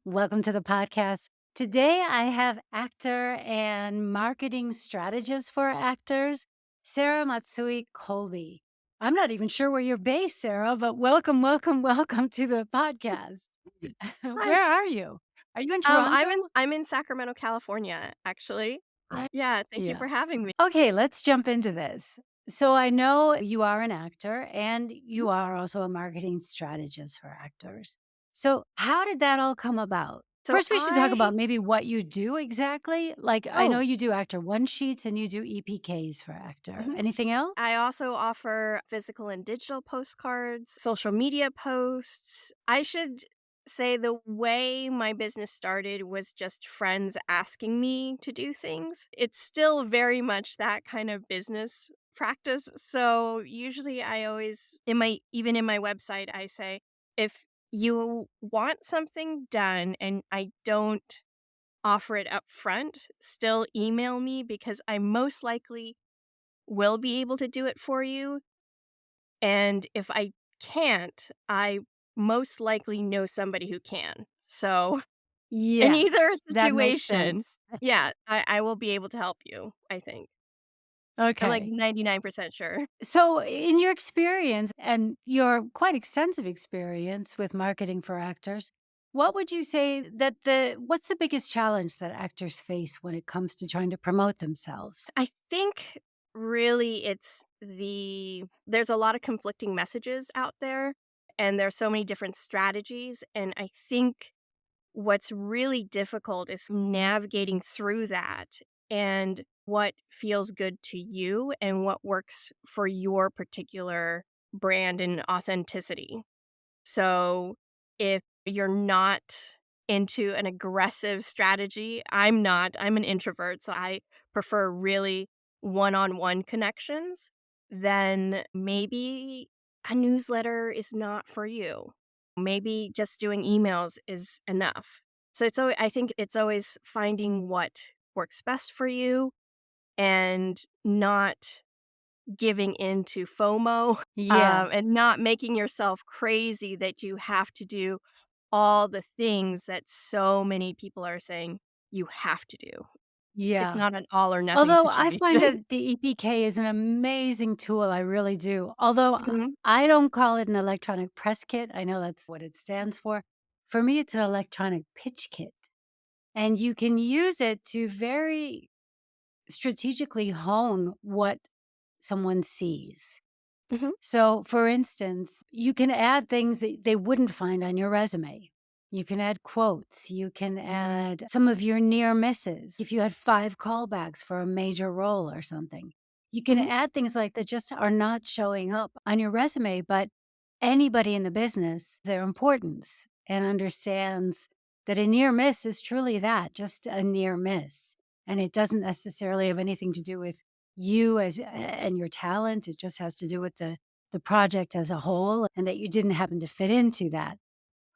Welcome to the podcast. Today I have actor and marketing strategist for actors, Sara Matsui Colby. I'm not even sure where you're based, Sarah, but welcome, welcome, welcome to the podcast. Hi. Where are you? Are you in Toronto? I'm in Sacramento, California, actually. I- Yeah, thank you yeah. for having me. Okay, let's jump into this. So I know you are an actor and Mhm. you are also a marketing strategist for actors. So how did that all come about? So First, we should talk I about maybe what you do exactly. Like, I know oh, you do actor one sheets and you do EPKs for actor. mhm. Anything else? I also offer physical and digital postcards, social media posts. I should say the way my business started was just friends asking me to do things. It's still very much that kind of business practice. So usually I always in my website I say if you want something done and I don't offer it up front, still email me because I most likely will be able to do it for you, and if I can't, I most likely know somebody who can. So, in Yeah, either that makes situation, sense. yeah, I will be able to help you, I think. I'm, like, Okay. 99% sure. So, in your experience and your quite extensive experience with marketing for actors, what would you say that what's the biggest challenge that actors face when it comes to trying to promote themselves? I think really there's a lot of conflicting messages out there, and there's so many different strategies, and I think what's really difficult is navigating through that and what feels good to you and what works for your particular brand and authenticity. So, if you're not into an aggressive strategy, I'm not. I'm an introvert, so I prefer really one-on-one connections, then maybe a newsletter is not for you. Maybe just doing emails is enough. So I think it's always finding what works best for you and not giving into FOMO, Yeah. and not making yourself crazy that you have to do all the things that so many people are saying you have to do. It's Yeah. not an all or nothing Although I find situation. that the EPK is an amazing tool, I really do. Although Mhm, I don't call it an electronic press kit, I know that's what it stands for. For me, it's an electronic pitch kit. And you can use it to very strategically hone what someone sees. mhm, So, for instance, you can add things that they wouldn't find on your resume. You can add quotes. You can add some of your near misses. If you had 5 callbacks for a major role or something, you can mhm, add things like that just are not showing up on your resume, but anybody in the business, their importance and understands that a near miss is truly that, just a near miss. And it doesn't necessarily have anything to do with you as and your talent. It just has to do with the project as a whole and that you didn't happen to fit into that.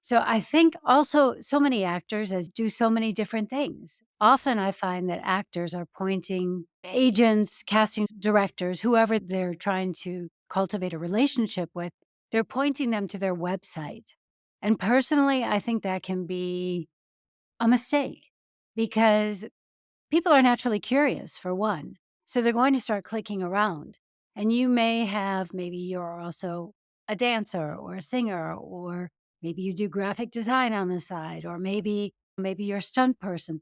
So I think also so many actors as do so many different things. Often I find that actors are pointing agents, casting directors, whoever they're trying to cultivate a relationship with, they're pointing them to their website. And personally, I think that can be a mistake because people are naturally curious, for one. So they're going to start clicking around. And you may have, maybe you're also a dancer or a singer, or maybe you do graphic design on the side, or maybe you're a stunt person.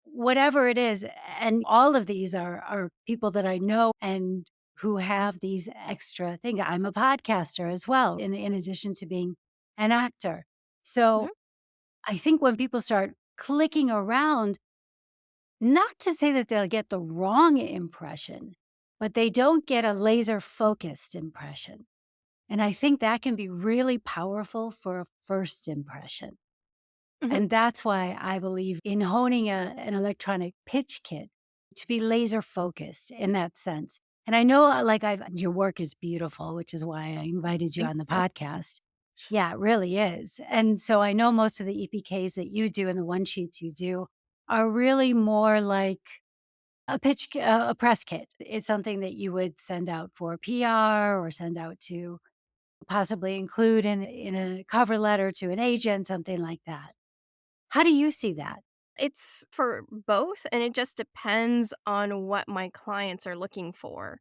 Whatever it is, and all of these are people that I know and who have these extra things. I'm a podcaster as well, in addition to being an actor. mhm. So I think when people start clicking around, not to say that they'll get the wrong impression, but they don't get a laser focused impression. And I think that can be really powerful for a first impression. Mhm. And that's why I believe in honing an electronic pitch kit to be laser focused in that sense. And I know, your work is beautiful, which is why I invited you Thank on the you. podcast. Yeah, it really is. And so I know most of the EPKs that you do and the one sheets you do are really more like a press kit. It's something that you would send out for PR or send out to possibly include in a cover letter to an agent, something like that. How do you see that? It's for both, and it just depends on what my clients are looking for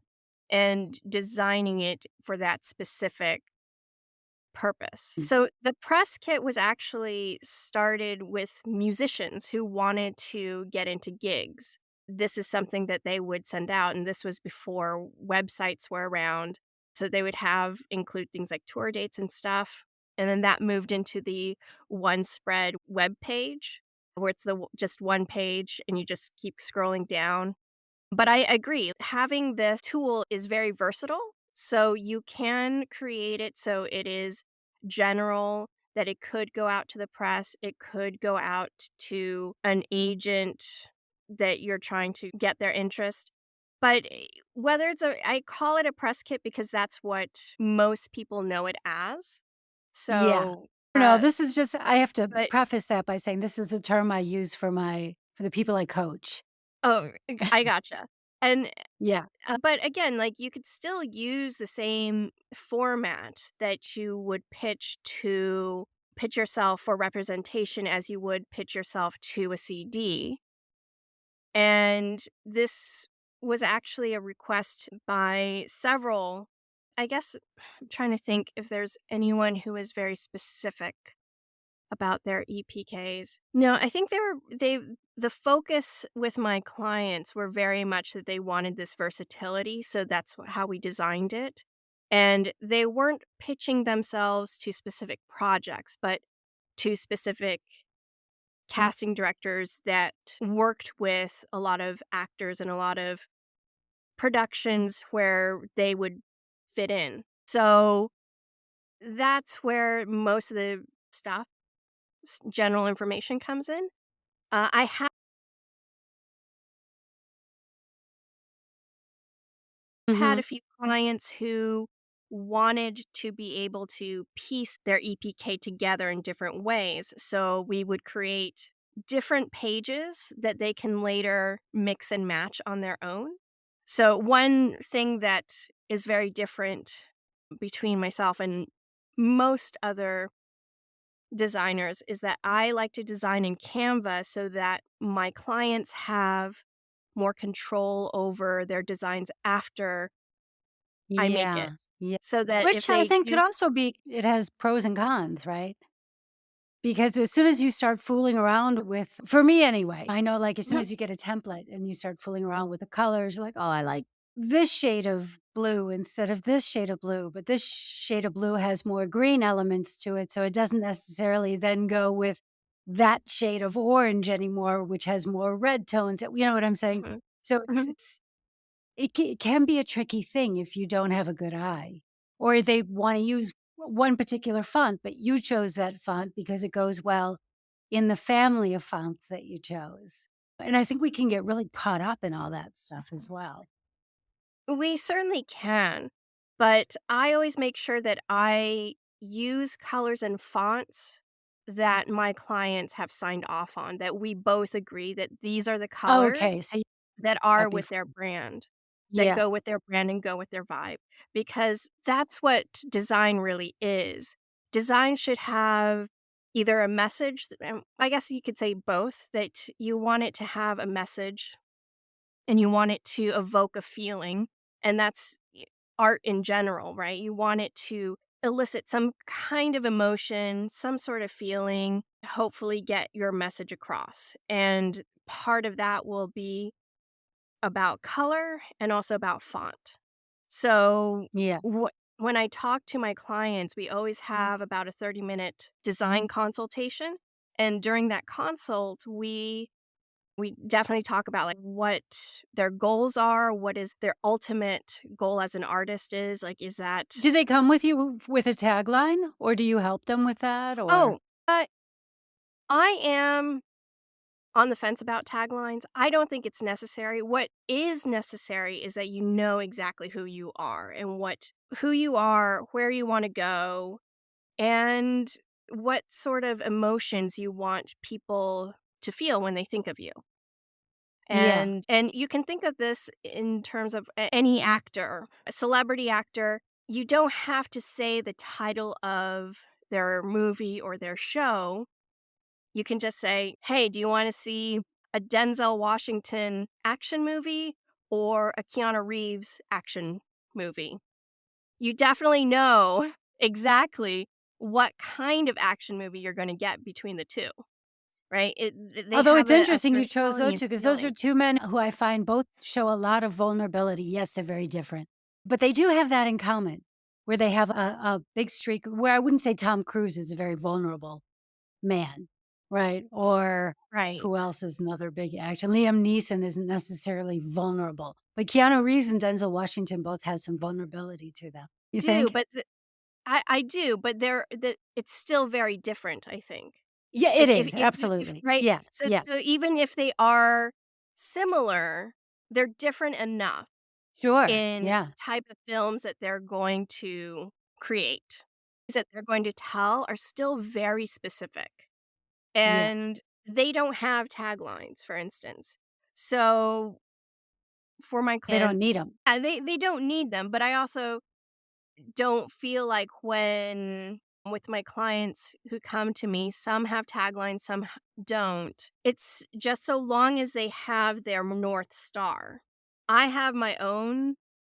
and designing it for that specific purpose. Mm. So the press kit was actually started with musicians who wanted to get into gigs. This is something that they would send out, and this was before websites were around. So they would have include things like tour dates and stuff. And then that moved into the one spread web page where it's just one page and you just keep scrolling down, but I agree, having this tool is very versatile, so you can create it so it is general, that it could go out to the press, it could go out to an agent that you're trying to get their interest. But, whether it's a I call it a press kit because that's what most people know it as. Yeah. So, No, this is just I have to but preface that by saying this is a term I use for the people I coach. oh, I gotcha. And Yeah. but again, like, you could still use the same format that you would pitch yourself for representation as you would pitch yourself to a CD, and this was actually a request by several. I guess I'm trying to think if there's anyone who is very specific about their EPKs. No, I think the focus with my clients were very much that they wanted this versatility, so that's how we designed it. And they weren't pitching themselves to specific projects, but to specific casting directors that worked with a lot of actors and a lot of productions where they would fit in. So that's where most of the stuff, general information comes in. I have had Mhm. a few clients who wanted to be able to piece their EPK together in different ways. So we would create different pages that they can later mix and match on their own. So, one thing that is very different between myself and most other designers is that I like to design in Canva so that my clients have more control over their designs after I make it. Yeah. Yeah. So that if Which I they think could do. also be it has pros and cons, right? Because as soon as you start fooling around with for me anyway, I know, like, as soon Mhm, as you get a template and you start fooling around with the colors, you're like, "Oh, I like this shade of blue instead of this shade of blue, but this shade of blue has more green elements to it, so it doesn't necessarily then go with that shade of orange anymore, which has more red tones." You know what I'm saying? mhm, So mhm. it can be a tricky thing if you don't have a good eye, or they wanna use one particular font, but you chose that font because it goes well in the family of fonts that you chose. And I think we can get really caught up in all that stuff as well. We certainly can, but I always make sure that I use colors and fonts that my clients have signed off on, that we both agree that these are the Okay, colors so you that that are with their before. brand, that Yeah. go with their brand and go with their vibe, because that's what design really is. Design should have either a message, I guess you could say both, that you want it to have a message and you want it to evoke a feeling, and that's art in general, right? You want it to elicit some kind of emotion, some sort of feeling, hopefully get your message across. And part of that will be about color and also about font. So, Yeah. when I talk to my clients, we always have about a 30-minute design consultation. And during that consult, we definitely talk about, like, what their goals are, what is their ultimate goal as an artist is, like, is that. Do they come with you with a tagline, or do you help them with that, or Oh, I am on the fence about taglines. I don't think it's necessary. What is necessary is that you know exactly who you are and who you are, where you wanna go, and what sort of emotions you want people to feel when they think of you. Yeah. And you can think of this in terms of any actor, a celebrity actor. You don't have to say the title of their movie or their show, You can just say, "Hey, do you wanna see a Denzel Washington action movie or a Keanu Reeves action movie?" You definitely know exactly what kind of action movie you're gonna get between the 2, right? They Although have it's a interesting you certain chose quality those and 2 because those are feeling. 2 men who I find both show a lot of vulnerability. Yes, they're very different, but they do have that in common, where they have a big streak where I wouldn't say Tom Cruise is a very vulnerable man, right? Or who Right. else is another big action? Liam Neeson isn't necessarily vulnerable, but Keanu Reeves and Denzel Washington both have some vulnerability to them. You Do, think? but I do, but it's still very different, I think. Yeah, it is, If absolutely. right? Yeah, So yeah. even if they are similar, they're different enough Sure, in yeah, the type of films that they're going to create. That they're going to tell are still very specific, yeah. and they don't have taglines, for instance. So, for my They don't clients, need them. they don't need them, but I also don't feel like when with my clients who come to me, some have taglines, some don't. It's just so long as they have their North Star. I have my own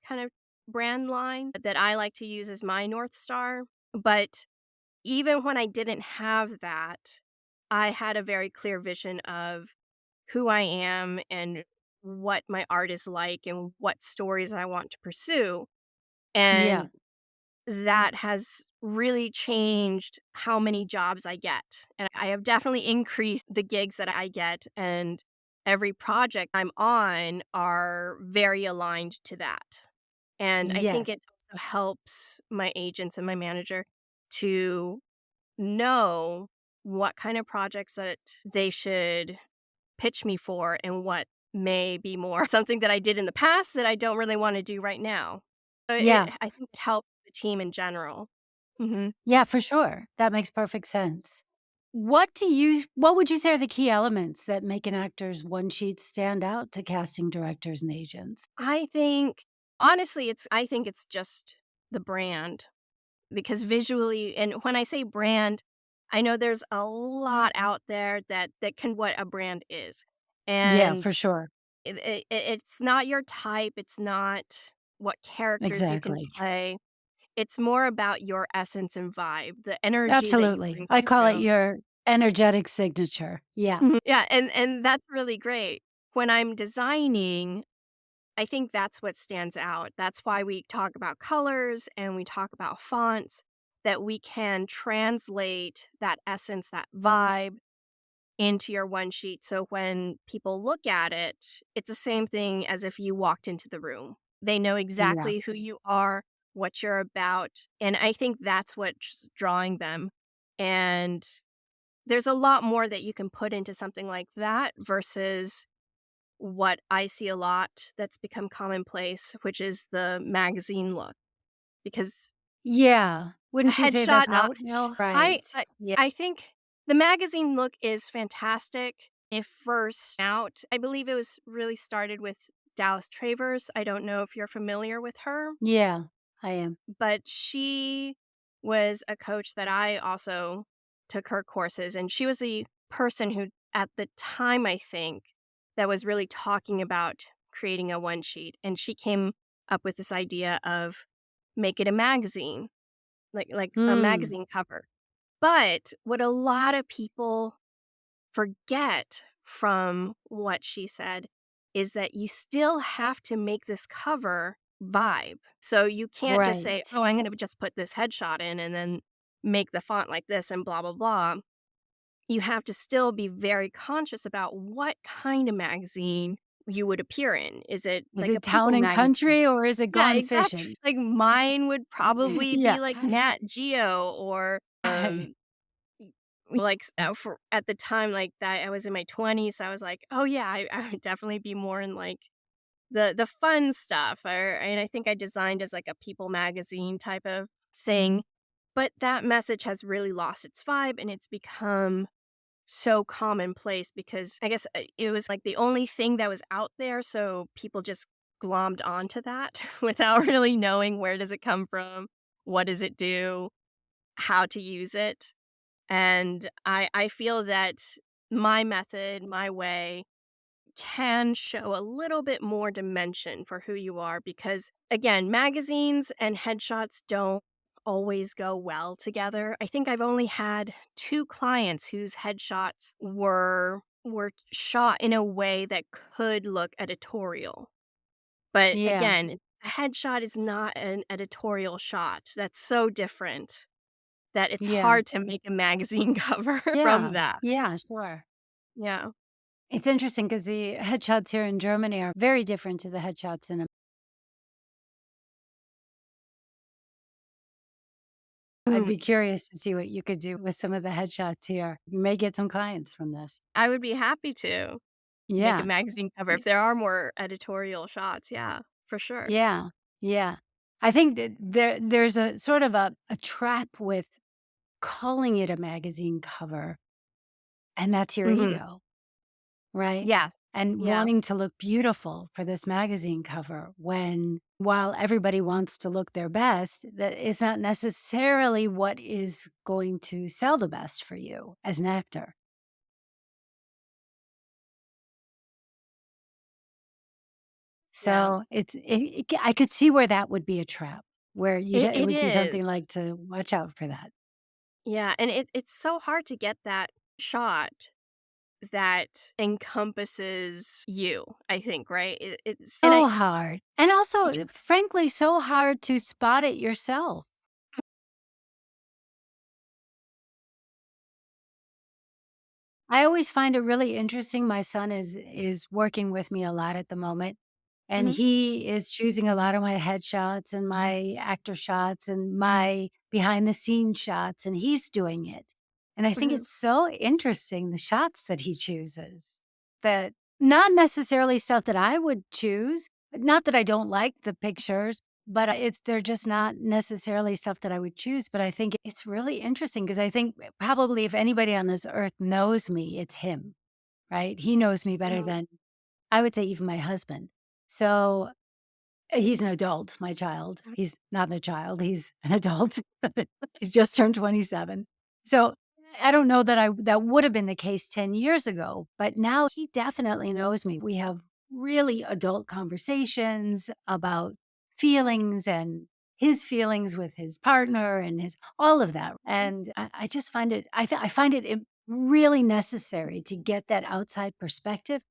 kind of brand line that I like to use as my North Star. But even when I didn't have that, I had a very clear vision of who I am and what my art is like and what stories I want to pursue. Yeah, And that has really changed how many jobs I get, and I have definitely increased the gigs that I get, and every project I'm on are very aligned to that, and I think yes. it also helps my agents and my manager to know what kind of projects that they should pitch me for and what may be more something that I did in the past that I don't really wanna do right now. So Yeah. I think it helps the team in general. Mhm. Yeah, for sure. That makes perfect sense. What would you say are the key elements that make an actor's one sheet stand out to casting directors and agents? I think honestly, I think it's just the brand because visually and when I say brand, I know there's a lot out there that can what a brand is, Yeah, and for sure. it's not your type, it's not what characters you can Exactly. play. It's more about your essence and vibe, the energy that you Absolutely. bring I call it through. your energetic signature. Yeah. Mhm. Yeah, and that's really great. When I'm designing, I think that's what stands out. That's why we talk about colors and we talk about fonts, that we can translate that essence, that vibe into your one sheet. So when people look at it, it's the same thing as if you walked into the room. They know Yeah. exactly who you are, what you're about. And I think that's what's drawing them. And there's a lot more that you can put into something like that versus what I see a lot that's become commonplace, which is the magazine look. Because Yeah. a Wouldn't you say headshot, that's out now? I Right. I Yeah. I think the magazine look is fantastic. If first out, I believe it was really started with Dallas Travers. I don't know if you're familiar with her, Yeah, I am. but she was a coach that I also took her courses, and she was the person who, at the time, I think, that was really talking about creating a one sheet. And she came up with this idea of make it a magazine, like a Hmm. magazine cover. But what a lot of people forget from what she said is that you still have to make this cover vibe. So you can't just say, Right. "Oh, I'm gonna just put this headshot in and then make the font like this and blah blah blah." You have to still be very conscious about what kind of magazine you would appear in. Is it Is like a it Town people and magazine? Country or is it Yeah, Gone exactly. Fishing? Like mine would probably Yeah. be like Nat Geo or like, for at the time, like, that I was in my 20s, so I was like, "Oh, yeah, I would definitely be more in, like, the fun stuff," and I think I designed as, like, a people magazine type of thing, but that message has really lost its vibe, and it's become so commonplace because I guess, it was, like, the only thing that was out there, so people just glommed onto that without really knowing where does it come from, what does it do, how to use it. And I feel that my method, my way can show a little bit more dimension for who you are because, again, magazines and headshots don't always go well together. I think I've only had 2 clients whose headshots were shot in a way that could look editorial. But Yeah, again, a headshot is not an editorial shot. That's so different that it's yeah, hard to make a magazine cover from yeah, that. yeah, sure. Yeah. It's interesting because the headshots here in Germany are very different to the headshots in I'd Mm, be curious to see what you could do with some of the headshots here. You may get some clients from this. I would be happy to make a Yeah. magazine cover Y if there are more editorial shots, yeah, for sure. yeah, yeah. I think that there's a sort of a trap with calling it a magazine cover, and that's your Mhm. ego, right? Yeah. And Yeah. wanting to look beautiful for this magazine cover when while everybody wants to look their best, that is not necessarily what is going to sell the best for you as an actor. Yeah. So I could see where that would be a trap, where it It would be is. something like to watch out for that. Yeah, and it's so hard to get that shot that encompasses you, I think, right? It's and So hard. And also, frankly, so hard to spot it yourself. I always find it really interesting. My son is working with me a lot at the moment, and Mhm, he is choosing a lot of my headshots and my actor shots and my behind the scenes shots, and he's doing it. And I think mhm. it's so interesting the shots that he chooses. That not necessarily stuff that I would choose. Not that I don't like the pictures, but it's they're just not necessarily stuff that I would choose. But I think it's really interesting because I think probably if anybody on this earth knows me, it's him, right? He knows me better Mhm. than I would say even my husband. So he's an adult, my child. He's not a child, he's an adult. He's just turned 27. So, I don't know that I that would have been the case 10 years ago, but now he definitely knows me. We have really adult conversations about feelings and his feelings with his partner and his all of that. And I just find it I find it really necessary to get that outside perspective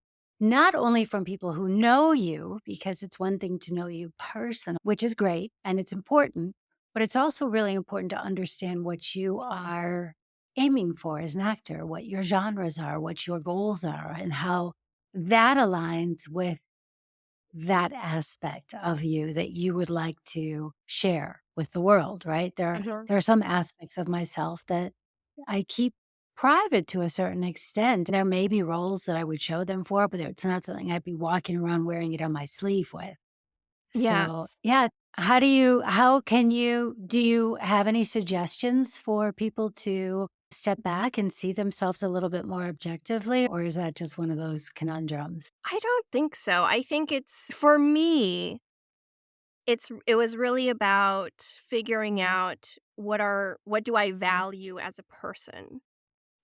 not only from people who know you, because it's one thing to know you personally, which is great and it's important, but it's also really important to understand what you are aiming for as an actor, what your genres are, what your goals are, and how that aligns with that aspect of you that you would like to share with the world, right? Mhm. There are some aspects of myself that I keep private to a certain extent. There may be roles that I would show them for, but it's not something I'd be walking around wearing it on my sleeve with. So, Yes. yeah, do you have any suggestions for people to step back and see themselves a little bit more objectively? Or is that just one of those conundrums? I don't think so. I think it's for me, it was really about figuring out what do I value as a person?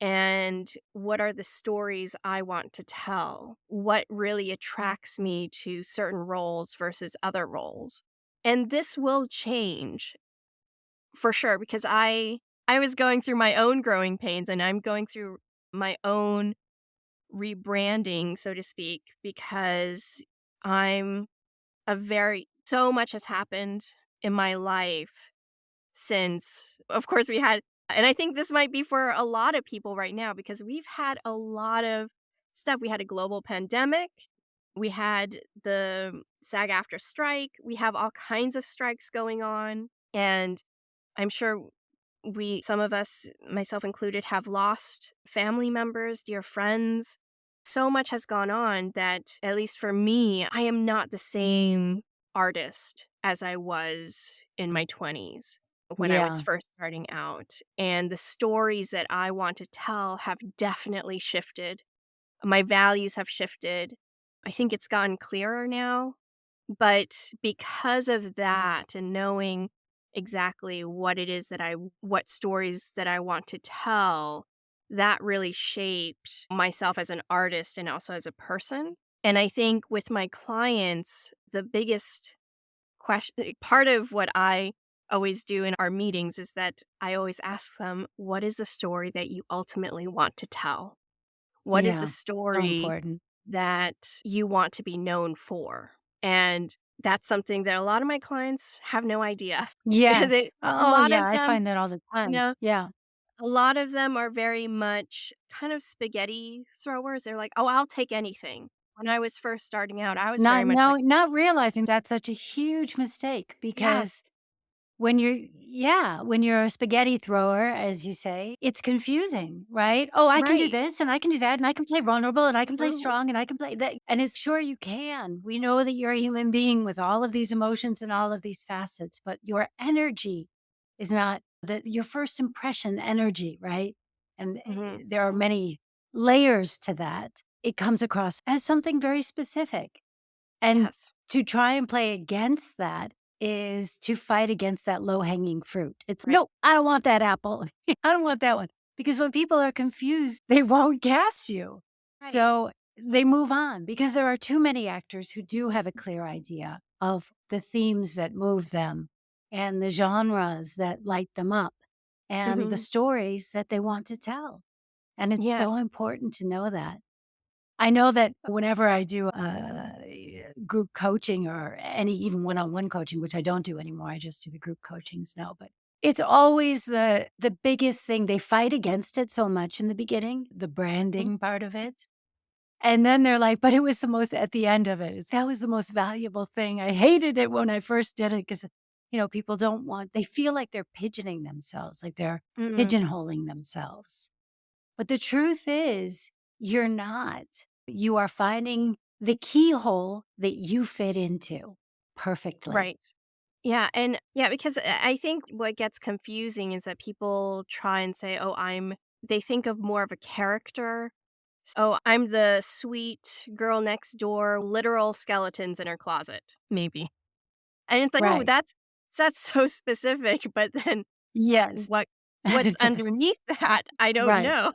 And what are the stories I want to tell? What really attracts me to certain roles versus other roles? And this will change for sure because I was going through my own growing pains and I'm going through my own rebranding, so to speak, because I'm a very so much has happened in my life since of course we had and I think this might be for a lot of people right now because we've had a lot of stuff. We had a global pandemic. We had the SAG after strike. We have all kinds of strikes going on. And I'm sure some of us, myself included, have lost family members, dear friends. So much has gone on that, at least for me, I am not the same artist as I was in my 20s when I was Yeah. first starting out. And the stories that I want to tell have definitely shifted. My values have shifted. I think it's gotten clearer now. But because of that and knowing exactly what it is that what stories that I want to tell, that really shaped myself as an artist and also as a person. And I think with my clients, the biggest question part of what I always do in our meetings is that I always ask them, "What is the story that you ultimately want to tell? What is the Yeah, so story important. that you want to be known for?" And that's something that a lot of my clients have no idea. Yes. They a Oh, lot yeah, of I them, find that all the you time. know, Yeah. a lot of them are very much kind of spaghetti throwers. They're like, "Oh, I'll take anything." When I was first starting out, I was very Not much no like, not realizing that's such a huge mistake because "Yes, when you're yeah, when you're a spaghetti thrower, as you say, it's confusing, right? "Oh, I can do right, this, and I can do that, and I can play vulnerable, and I can play true." strong, and I can play that," and it's sure you can. We know that you're a human being with all of these emotions and all of these facets, but your energy is not your first impression energy, right? And, Mhm. there are many layers to that. It comes across as something very specific. And Yes. to try and play against that is to fight against that low-hanging fruit. It's, Right, "No, I don't want that apple. I don't want that one." Because when people are confused, they won't cast you. right. So they move on because there are too many actors who do have a clear idea of the themes that move them and the genres that light them up and the Mhm. stories that they want to tell. And it's so Yes. important to know that. I know that whenever I do, group coaching or any even one-on-one coaching, which I don't do anymore, I just do the group coachings now, but it's always the biggest thing. They fight against it so much in the beginning, the Mhm. branding part of it, and then they're like, "But it was the most" at the end of it, it's, "That was the most valuable thing. I hated it when I first did it because people don't want they feel like they're pigeoning themselves, like they're Mm. pigeonholing themselves. But the truth is, you're not. You are finding the keyhole that you fit into perfectly. Right. Yeah, and yeah, because I think what gets confusing is that people try and say, "Oh, they think of more of a character. Oh, I'm the sweet girl next door, literal skeletons in her closet, maybe." And it's like, "Oh, Right. that's so specific," but then Yes. what's underneath that, I don't Right. know.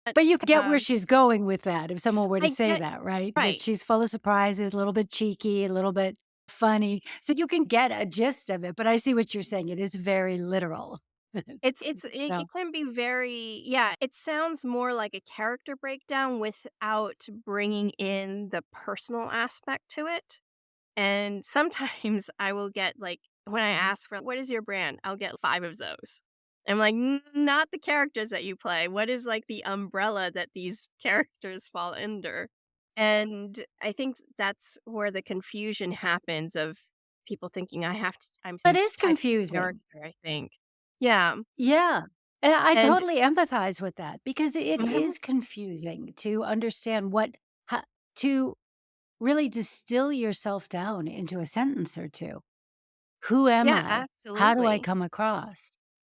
But, But you get where um, she's going with that if someone were to I say get that, right? That right. she's full of surprises, a little bit cheeky, a little bit funny. So you can get a gist of it, but I see what you're saying. It is very literal. It So can be very, yeah, it sounds more like a character breakdown without bringing in the personal aspect to it. And sometimes I will get, like, when I ask for, "What is your brand?" I'll get 5 of those. I'm like, Not the characters that you play. What is, like, the umbrella that these characters fall under?" And I think that's where the confusion happens of people thinking I'm it some is type of confusing. character, I think. Yeah, Yeah. And I and totally empathize with that because it Mhm. is confusing to understand ho to really distill yourself down into a sentence or 2. Who am Yeah, I? How do I absolutely. come across?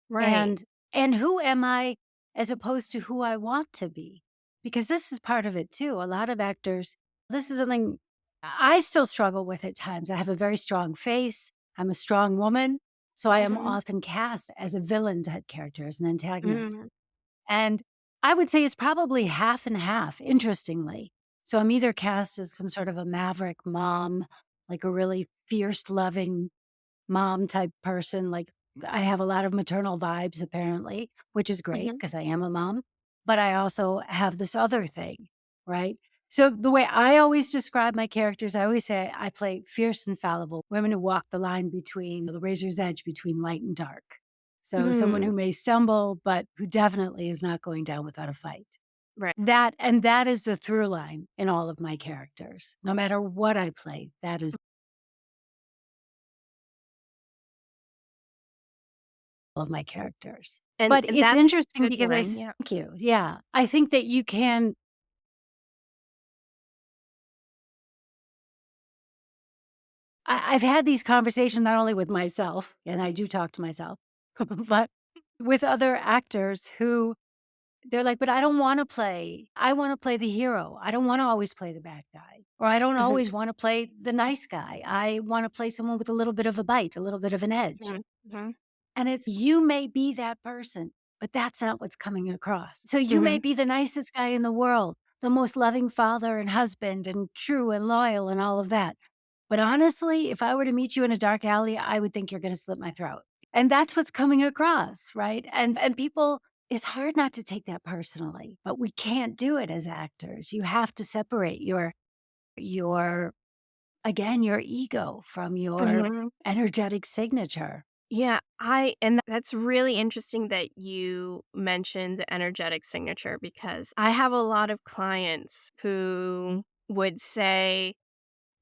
Right. And who am I as opposed to who I want to be? Because this is part of it too. A lot of actors, this is something I still struggle with at times. I have a very strong face. I'm a strong woman. So I am Mhm. often cast as a villain type character, as an antagonist. Mhm. And I would say it's probably half and half, interestingly. So I'm either cast as some sort of a maverick mom, like a really fierce, loving mom type person. Like I have a lot of maternal vibes apparently, which is great Mhm. because I am a mom. But I also have this other thing, right? So the way I always describe my characters, I always say I play fierce and fallible, women who walk the line between the razor's edge between light and dark. So someone Mhm. who may stumble, but who definitely is not going down without a fight. Right. That is the through line in all of my characters. No matter what I play, that is all of my characters. But And it's that's a interesting good because one, yeah. thank you. Yeah. I think that you can I've had these conversations not only with myself, and I do talk to myself, but with other actors who they're like, "But I wanna play the hero. I don't wanna always play the bad guy, or I don't Mhm. always wanna play the nice guy. I wanna play someone with a little bit of a bite, a little bit of an edge." Mhm. Mhm. And it's you may be that person, but that's not what's coming across. So you may Mhm. be the nicest guy in the world, the most loving father and husband and true and loyal and all of that. But honestly, if I were to meet you in a dark alley, I would think you're going to slit my throat. And that's what's coming across, right? And people, it's hard not to take that personally, but we can't do it as actors. You have to separate your again, your ego from your Mhm. energetic signature. Yeah, that's really interesting that you mentioned the energetic signature because I have a lot of clients who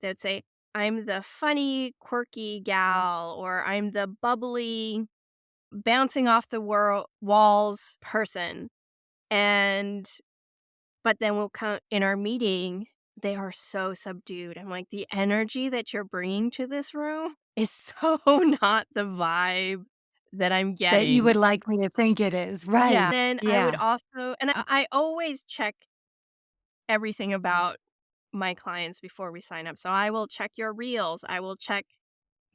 they'd say, "I'm the funny, quirky gal," or "I'm the bubbly, bouncing off the walls person." And but then we'll come in our meeting, they are so subdued. I'm like, "The energy that you're bringing to this room is so not the vibe that I'm That you getting." would like me to think it is, Yeah. right. Then I would Yeah. also and I always check everything about my clients before we sign up. So I will check your reels, I will check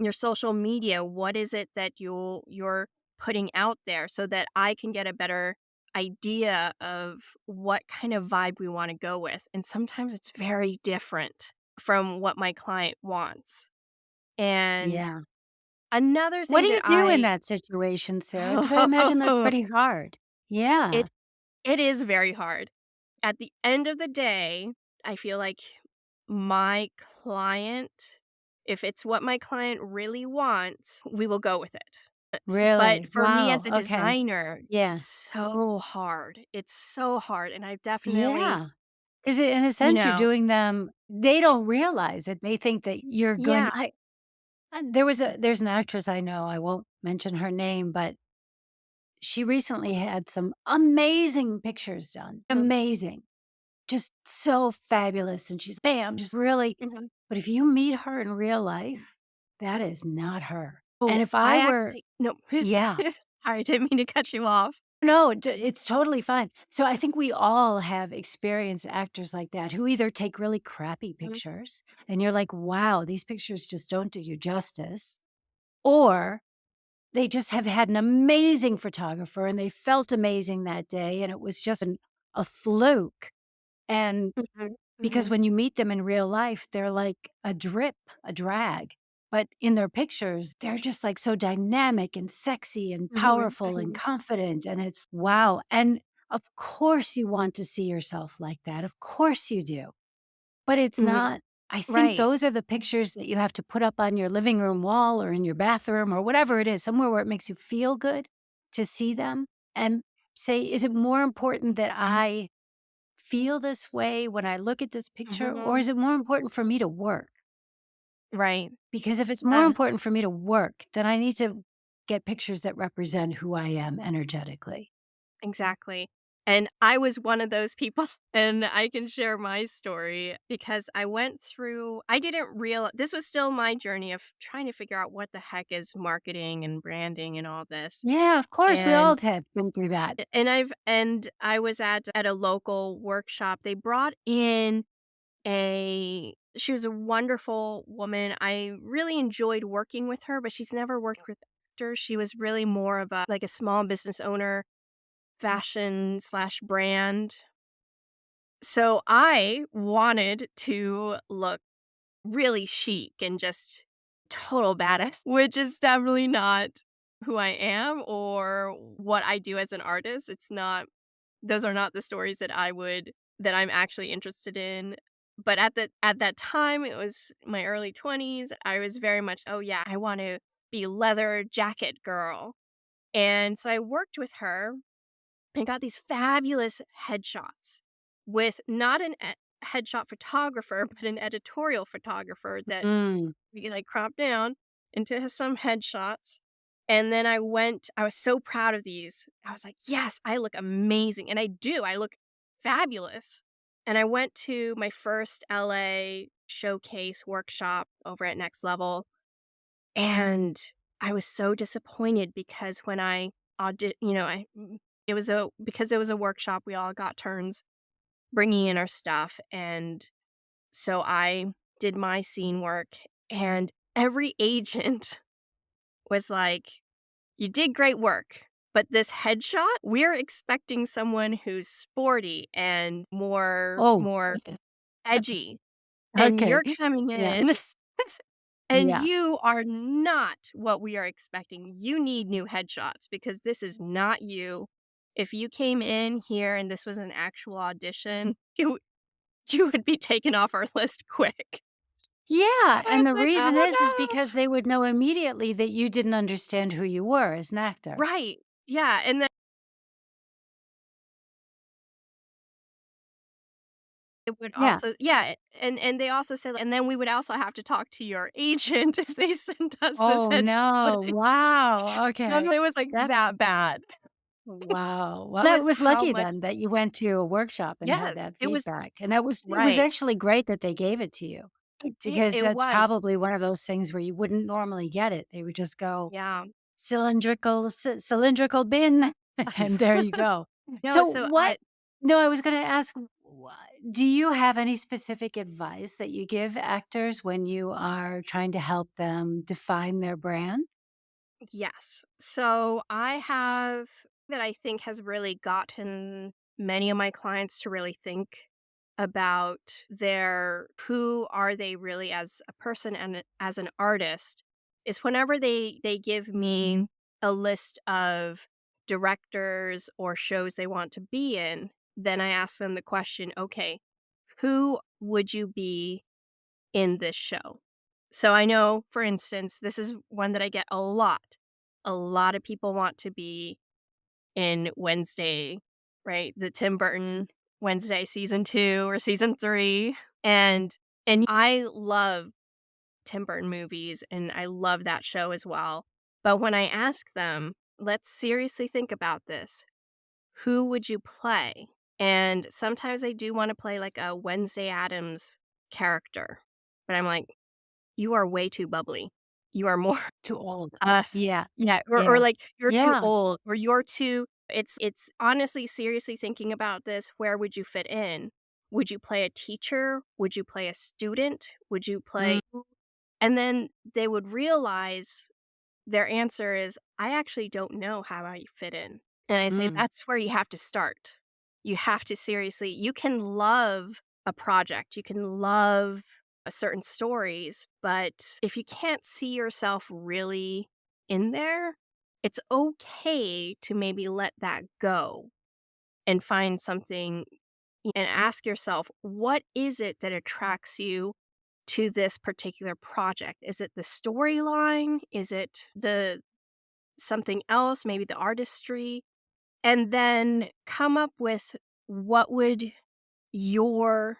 your social media. What is it that you're putting out there so that I can get a better idea of what kind of vibe we want to go with. And sometimes it's very different from what my client wants. And Yeah. another What do thing that you do in that situation, Sarah? Because I imagine that's pretty hard. it Yeah. it is very hard. At the end of the day, I feel like my client, if it's what my client really wants, we will go with it. But Really? for me as Wow, a okay. designer, Yeah. it's so hard. It's so hard, and I've definitely, Yeah. 'Cause in a you sense, you're know doing them they don't realize it. They think that you're going Yeah. there's an actress I know, I won't mention her name, but she recently had some amazing pictures done. Mhm, Amazing. Just so fabulous, and she's bam, just really mhm. but if you meet her in real life, that is not her. Oh, And if I I were actually no. yeah. Sorry, I didn't mean to cut you off. No, it's totally fine. So I think we all have experienced actors like that who either take really crappy Mhm, pictures and you're like, wow, these pictures just don't do you justice. Or they just have had an amazing photographer and they felt amazing that day and it was just a fluke. And mhm, because mhm, when you meet them in real life, they're like a drip, a drag. But in their pictures, they're just like so dynamic and sexy and mhm, powerful and mhm, confident. And it's wow. And of course, you want to see yourself like that. Of course, you do. But it's mhm. not, I think Right. those are the pictures that you have to put up on your living room wall or in your bathroom or whatever it is, somewhere where it makes you feel good to see them and say, is it more important that I feel this way when I look at this picture, or Mhm. is it more important for me to work? Right. Because if it's more Uh, important for me to work, then I need to get pictures that represent who I am energetically. exactly. And I was one of those people, and I can share my story because I didn't real this was still my journey of trying to figure out what the heck is marketing and branding and all this. Yeah, of course, we all And have been through that. I was at a local workshop. They brought in a she was a wonderful woman. I really enjoyed working with her, but she's never worked with actors. She was really more of a small business owner, fashion/brand. So I wanted to look really chic and just total badass, which is definitely not who I am or what I do as an artist. It's not Those are not the stories that I'm actually interested in. But at that time, it was my early 20s. I was very much, "Oh, yeah, I want to be leather jacket girl." And so I worked with her and got these fabulous headshots with not headshot photographer, but an editorial photographer that Mm. we could, like, crop down into some headshots. And then I was so proud of these. I was like, "Yes, I look amazing." And I do, I look fabulous. And I went to my first LA showcase workshop over at Next Level, and I was so disappointed because when I audit you know, I it was a because it was a workshop, we all got turns bringing in our stuff, and so I did my scene work, and every agent was like, You did great work, but this headshot, we're expecting someone who's sporty and Oh, more edgy, and okay. you're coming Yeah, in and yeah. you are not what we are expecting. You need new headshots because this is not you. If you came in here and this was an actual audition, you would be taken off our list quick." Yeah, I and was the like, reason is "Oh, because no." they would know immediately that you didn't understand who you were as an actor. Right. Yeah, and then it would Yeah. also yeah, and they also said and then we would also have to talk to your agent if they sent us this Oh, headshot. no. Wow, No, okay. no, it was, like, That's that bad. wow. Well, That that was was how lucky much then that you went to a workshop and had yes, that it was feedback, and that was it was right. actually great that they gave it to you because It that's was. probably one of those things where you wouldn't normally get it. They would just go, Yeah. cylindrical bin," and there you go. No, So so what no, I was gonna ask, do you have any specific advice that you give actors when you are trying to help them define their brand? yes. So I have that I think has really gotten many of my clients to really think about their who are they really as a person and as an artist is whenever they give me a list of directors or shows they want to be in, then I ask them the question, okay, who would you be in this show? So I know, for instance, this is one that I get a lot. A lot of people want to be in Wednesday, right? The Tim Burton Wednesday season 2 or season 3. And I love Tim Burton movies and I love that show as well. But when I ask them, let's seriously think about this. Who would you play? And sometimes I do want to play like a Wednesday Adams character. But I'm like, you are way too bubbly. You are more, Too old. uh, Yeah, yeah, or yeah, like you're too yeah, old, or you're too. It's honestly seriously thinking about this. Where would you fit in? Would you play a teacher? Would you play a student? Would you play? mm, And then they would realize their answer is, I actually don't know how I fit in. And I say, mm, that's where you have to start. You have to seriously, you can love a project, you can love a certain stories, but if you can't see yourself really in there, it's okay to maybe let that go and find something and ask yourself, what is it that attracts you to this particular project? Is it the storyline? Is it the something else, maybe the artistry? And then come up with what would your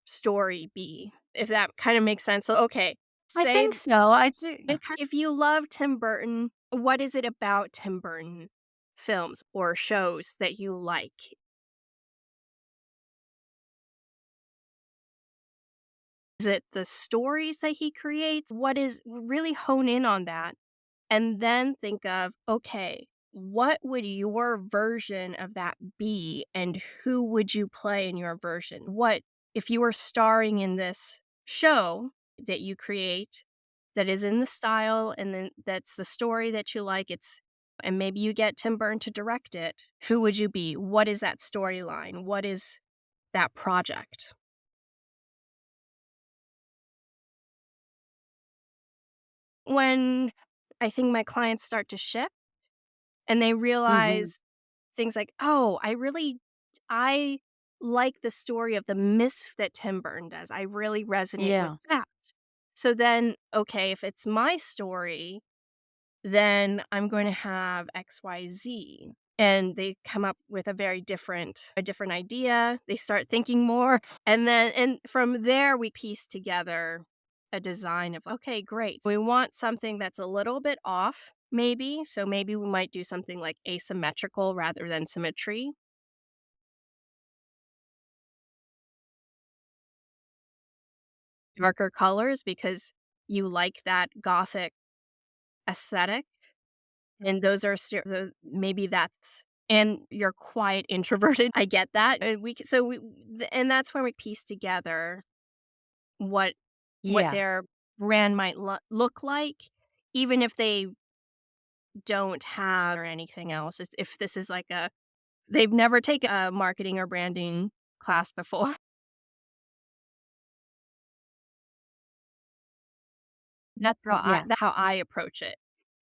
story be, if that kind of makes sense. So, okay, I say think so, I do yeah. if you love Tim Burton, what is it about Tim Burton films or shows that you like? Is it the stories that he creates? What is really hone in on that and then think of, okay, what would your version of that be and who would you play in your version? What if you were starring in this show that you create that is in the style and then that's the story that you like, it's and maybe you get Tim Burton to direct it. Who would you be? What is that storyline? What is that project? When I think my clients start to shift and they Mhm. realize things like, "Oh, I like the story of the myth that Tim Burton does. I really resonate with Yeah. that." So then, okay, if it's my story, then I'm going to have XYZ. And they come up with a different idea. They start thinking more. And from there we piece together a design of, okay, great. We want something that's a little bit off, maybe. So maybe we might do something like asymmetrical rather than symmetry. Darker colors because you like that gothic aesthetic. And those are those maybe that's and you're quiet introverted. I get that. And and that's where we piece together what Yeah. their brand might look like, even if they don't have or anything else. If this is like a they've never taken a marketing or branding class before. Yeah. That's how I approach it,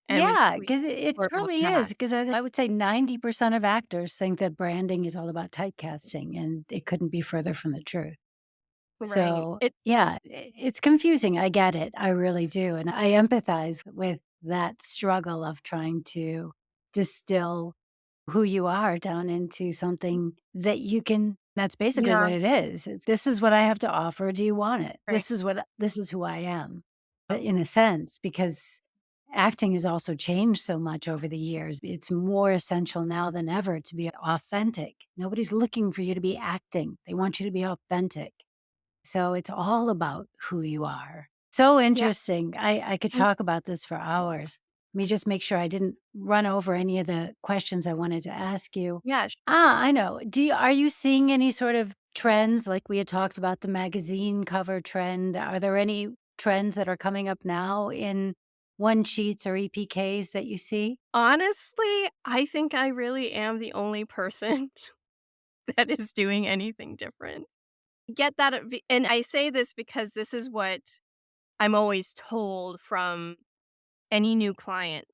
and Yeah, we 'cause it work with truly is, that. 'cause I would say 90% of actors think that branding is all about typecasting, and it couldn't be further from the truth. Right. So, yeah, it's confusing, I get it, I really do, and I empathize with that struggle of trying to distill who you are down into something that you can that's basically Yeah, what it is. It's, "This is what I have to offer, do you want it? right. This is who I am." In a sense, because acting has also changed so much over the years. It's more essential now than ever to be authentic. Nobody's looking for you to be acting, they want you to be authentic. So it's all about who you are. So Yeah. interesting. I could Mm. talk about this for hours. Let me just make sure I didn't run over any of the questions I wanted to ask you. Yeah, I know. Are you seeing any sort of trends like we had talked about the magazine cover trend? Are there any trends that are coming up now in one sheets or EPKs that you see? honestly, I think I really am the only person that is doing anything different. Get that and I say this because this is what I'm always told from any new client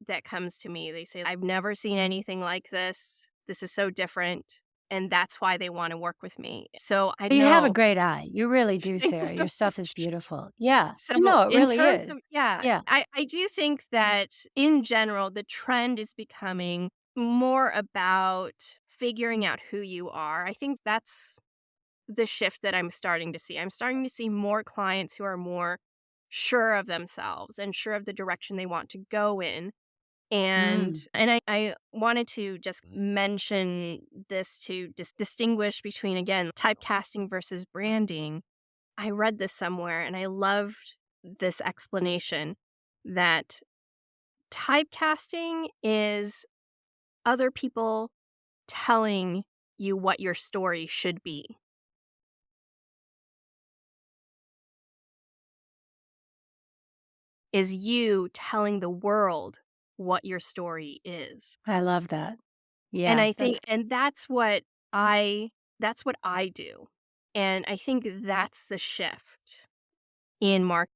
that comes to me. They say, "I've never seen anything like this. This is so different." And that's why they want to work with me. So I You have a know. great eye. You really do, Thank you Sarah. so Your stuff is much. beautiful. Yeah. So No, it in really terms is. of, yeah, Yeah. I do think that in general, the trend is becoming more about figuring out who you are. I think that's the shift that I'm starting to see. I'm starting to see more clients who are more sure of themselves and sure of the direction they want to go in. Mm. I wanted to just mention this to distinguish between, again, typecasting versus branding. I read this somewhere and I loved this explanation that typecasting is other people telling you what your story should be, is you telling the world what your story is. I love that. And Yeah, I think that's and that's what I do. And I think that's the shift in marketing,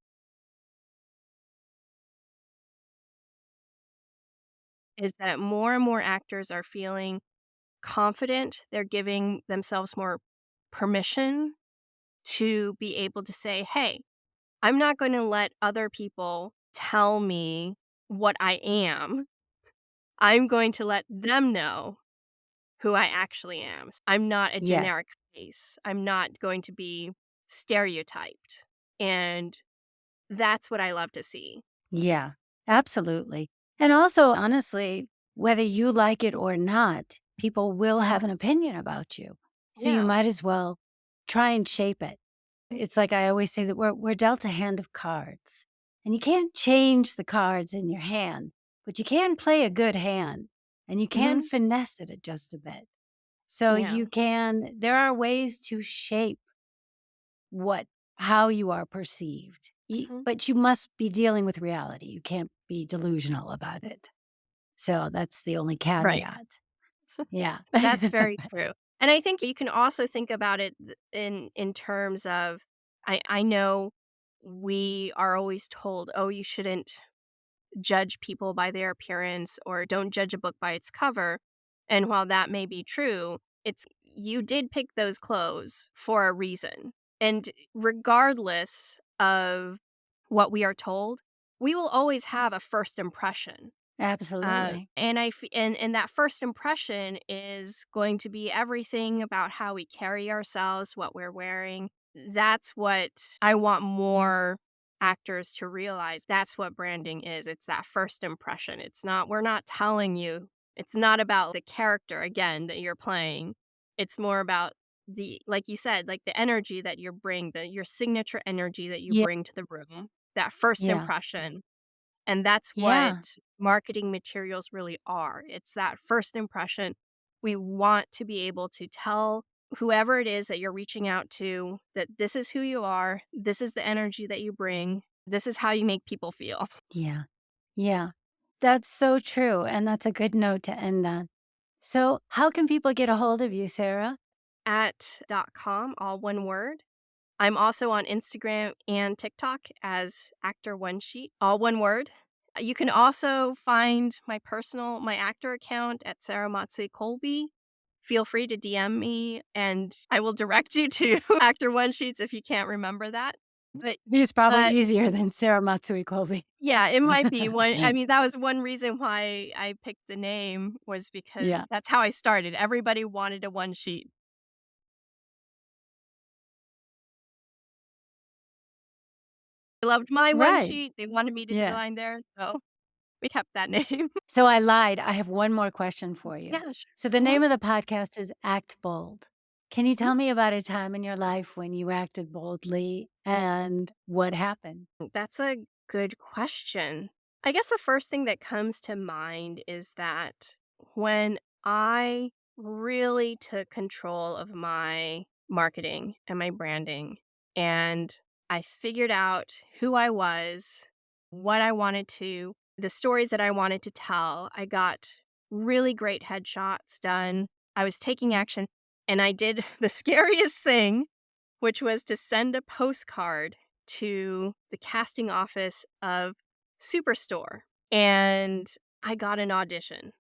is that more and more actors are feeling confident. They're giving themselves more permission to be able to say, "Hey, I'm not going to let other people tell me what I am. I'm going to let them know who I actually am. I'm not a yes. generic face. I'm not going to be stereotyped." And that's what I love to see. Yeah, absolutely. And also, honestly, whether you like it or not, people will have an opinion about you. So you Yeah. might as well try and shape it. It's like I always say that we're dealt a hand of cards. And you can't change the cards in your hand, but you can play a good hand and you can Mhm. finesse it just a bit. So Yeah. you can there are ways to shape what how you are perceived. Mhm. But you must be dealing with reality. You can't be delusional about it. So that's the only Right. caveat. Yeah. That's very true. And I think you can also think about it in terms of, I know we are always told, "Oh, you shouldn't judge people by their appearance or don't judge a book by its cover." And while that may be true, it's you did pick those clothes for a reason. And regardless of what we are told, we will always have a first impression. Absolutely. And that first impression is going to be everything about how we carry ourselves, what we're wearing. That's what I want more actors to realize. That's what branding is. It's that first impression. We're not telling you, it's not about the character again that you're playing. It's more about like you said, like the energy that you bring, your signature energy that you Yeah. bring to the room, that first Yeah. impression. And that's what Yeah. marketing materials really are. It's that first impression. We want to be able to tell whoever it is that you're reaching out to that this is who you are, this is the energy that you bring, this is how you make people feel. Yeah. Yeah. That's so true, and that's a good note to end on. So, how can people get a hold of you, Sarah? At .com, all one word. I'm also on Instagram and TikTok as actor one sheet, all one word. You can also find my actor account at Sara Matsui Colby. Feel free to DM me and I will direct you to actor one sheets if you can't remember that. But It's probably but easier than Sara Matsui Colby. yeah, it might be one. I mean, that was one reason why I picked the name was Yeah. because that's how I started. Everybody wanted a one sheet. They loved my one Right. sheet. They wanted me to Yeah. design theirs, so we kept that name. So I lied. I have one more question for you. Yeah, sure. So the Mhm, name of the podcast is Act Bold. Can you mhm. tell me about a time in your life when you acted boldly and what happened? That's a good question. I guess the first thing that comes to mind is that when I really took control of my marketing and my branding, and I figured out who I was, what I wanted to, the stories that I wanted to tell, I got really great headshots done. I was taking action, and I did the scariest thing, which was to send a postcard to the casting office of Superstore, and I got an audition.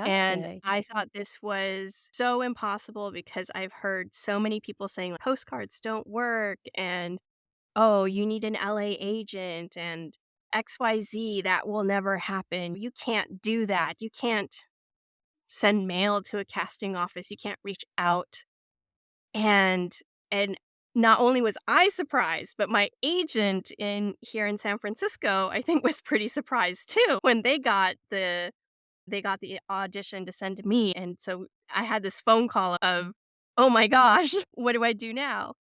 And Fantastic. I thought this was so impossible because I've heard so many people saying like, postcards don't work and, "Oh, you need an LA agent," and XYZ, that will never happen. You can't do that. You can't send mail to a casting office. You can't reach out. And and not only was I surprised, but my agent in here in San Francisco, I think was pretty surprised too when they got the audition to send to me, and so I had this phone call of, "Oh my gosh, what do I do now?"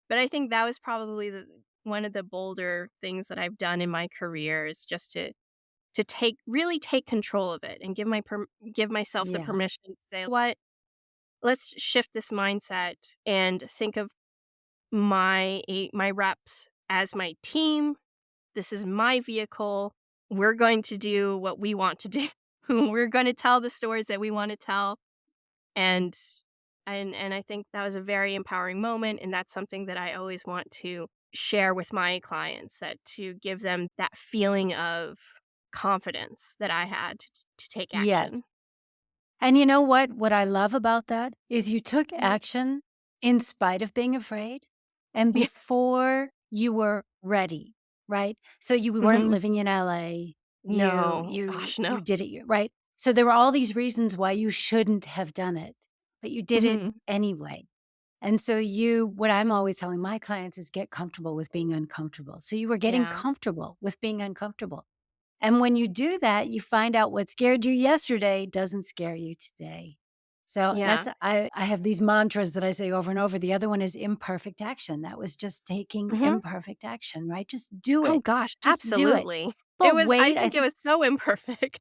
But I think that was probably one of the bolder things that I've done in my career is just to take control of it and give myself the Yeah. permission to say, "What? Let's shift this mindset and think of my reps as my team. This is my vehicle. We're going to do what we want to do. We're going to tell the stories that we want to tell." And and I think that was a very empowering moment, and that's something that I always want to share with my clients, that to give them that feeling of confidence that I had to take Yes. action. And you know what? What I love about that is you took Mhm. action in spite of being afraid and Yeah. before you were ready, right? So you weren't Mhm. living in LA. You No. you Gosh, no. you did it, right? So there were all these reasons why you shouldn't have done it, but you did it Mhm. anyway. And so what I'm always telling my clients is get comfortable with being uncomfortable. So you were getting Yeah. comfortable with being uncomfortable. And when you do that, you find out what scared you yesterday doesn't scare you today. So Yeah. I have these mantras that I say over and over. The other one is imperfect action. That was just taking Mhm. imperfect action, right? Just do Oh it. gosh, Just do it. absolutely. It But was I wait, I think it think was so imperfect.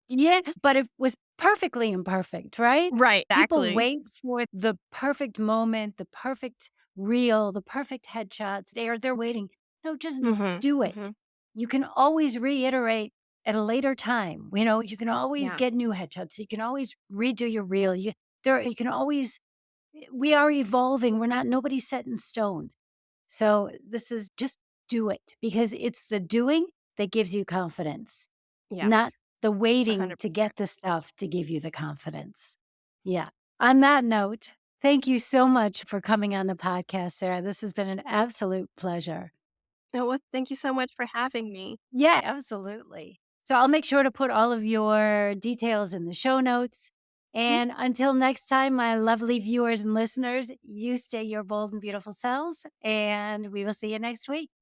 yeah, but it was perfectly imperfect, right? Right, People exactly. wait for the perfect moment, the perfect reel, the perfect headshots. They're waiting. No, just Mhm, do it. mhm. You can always reiterate at a later time. You can always Yeah, get new headshots. You can always redo your reel. You can always we are evolving. Nobody's set in stone. So this is just do it because it's the doing that gives you confidence, not yes, the waiting to 100%. get the stuff to give you the confidence. Yeah. On that note, thank you so much for coming on the podcast, Sarah. This has been an absolute pleasure. No, well, thank you so much for having me. Yeah, absolutely. So I'll make sure to put all of your details in the show notes. Mhm. And until next time, my lovely viewers and listeners, you stay your bold and beautiful selves, and we will see you next week.